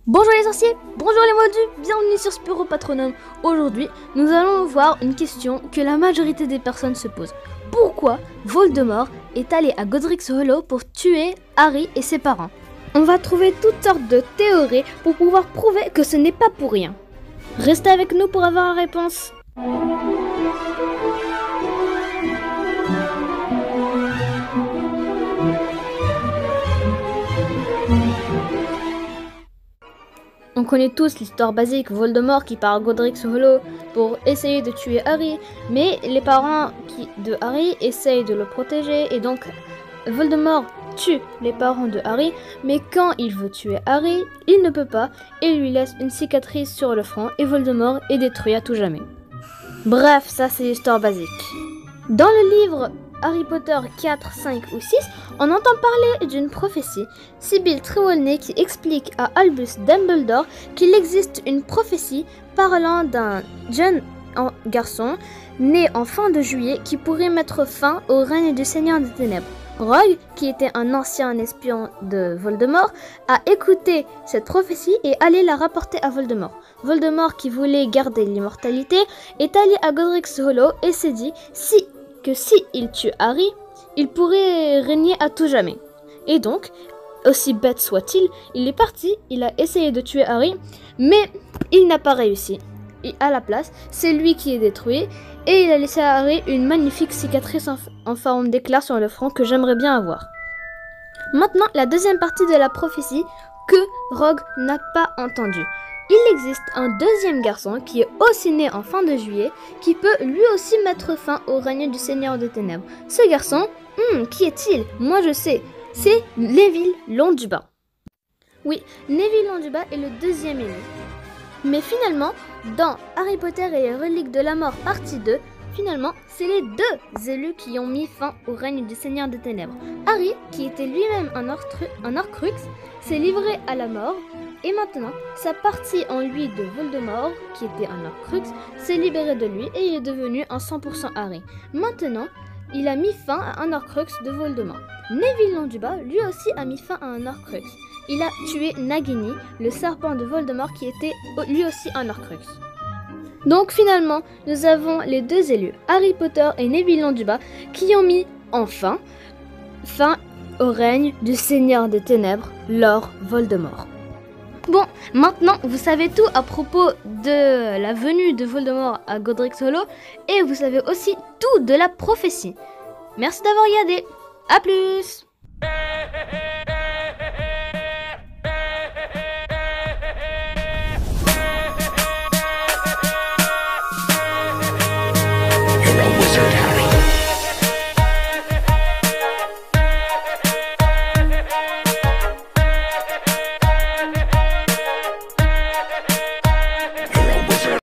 Bonjour les sorciers, bonjour les moldus, bienvenue sur Spiro Patronum. Aujourd'hui, nous allons voir une question que la majorité des personnes se posent. Pourquoi Voldemort est allé à Godric's Hollow pour tuer Harry et ses parents? On va trouver toutes sortes de théories pour pouvoir prouver que ce n'est pas pour rien. Restez avec nous pour avoir la réponse. On connaît tous l'histoire basique, Voldemort qui part à Godric's Hollow pour essayer de tuer Harry, mais les parents de Harry essayent de le protéger et donc Voldemort tue les parents de Harry, mais quand il veut tuer Harry, il ne peut pas et lui laisse une cicatrice sur le front et Voldemort est détruit à tout jamais. Bref, ça c'est l'histoire basique. Dans le livre Harry Potter 4, 5 ou 6, on entend parler d'une prophétie. Sybil Trelawney qui explique à Albus Dumbledore qu'il existe une prophétie parlant d'un jeune garçon né en fin de juillet qui pourrait mettre fin au règne du Seigneur des Ténèbres. Rogue, qui était un ancien espion de Voldemort, a écouté cette prophétie et allé la rapporter à Voldemort. Voldemort, qui voulait garder l'immortalité, est allé à Godric's Hollow et s'est dit si il tue Harry, il pourrait régner à tout jamais. Et donc, aussi bête soit-il, il est parti, il a essayé de tuer Harry, mais il n'a pas réussi. Et à la place, c'est lui qui est détruit, et il a laissé à Harry une magnifique cicatrice en forme d'éclair sur le front que j'aimerais bien avoir. Maintenant, la deuxième partie de la prophétie que Rogue n'a pas entendue. Il existe un deuxième garçon qui est aussi né en fin de juillet, qui peut lui aussi mettre fin au règne du Seigneur des Ténèbres. Ce garçon, qui est-il? Moi je sais, c'est Neville Londubat. Oui, Neville Londubat est le deuxième élu. Mais finalement, dans Harry Potter et les reliques de la mort partie 2, finalement, c'est les deux élus qui ont mis fin au règne du Seigneur des Ténèbres. Harry, qui était lui-même un Horcrux, s'est livré à la mort. Et maintenant, sa partie en lui de Voldemort, qui était un Horcrux, s'est libérée de lui et il est devenu un 100% Harry. Maintenant, il a mis fin à un Horcrux de Voldemort. Neville Londubat, lui aussi, a mis fin à un Horcrux. Il a tué Nagini, le serpent de Voldemort, qui était lui aussi un Horcrux. Donc finalement, nous avons les deux élus, Harry Potter et Neville Londubat, qui ont mis enfin fin au règne du Seigneur des Ténèbres, Lord Voldemort. Bon, maintenant vous savez tout à propos de la venue de Voldemort à Godric's Hollow et vous savez aussi tout de la prophétie. Merci d'avoir regardé. À plus!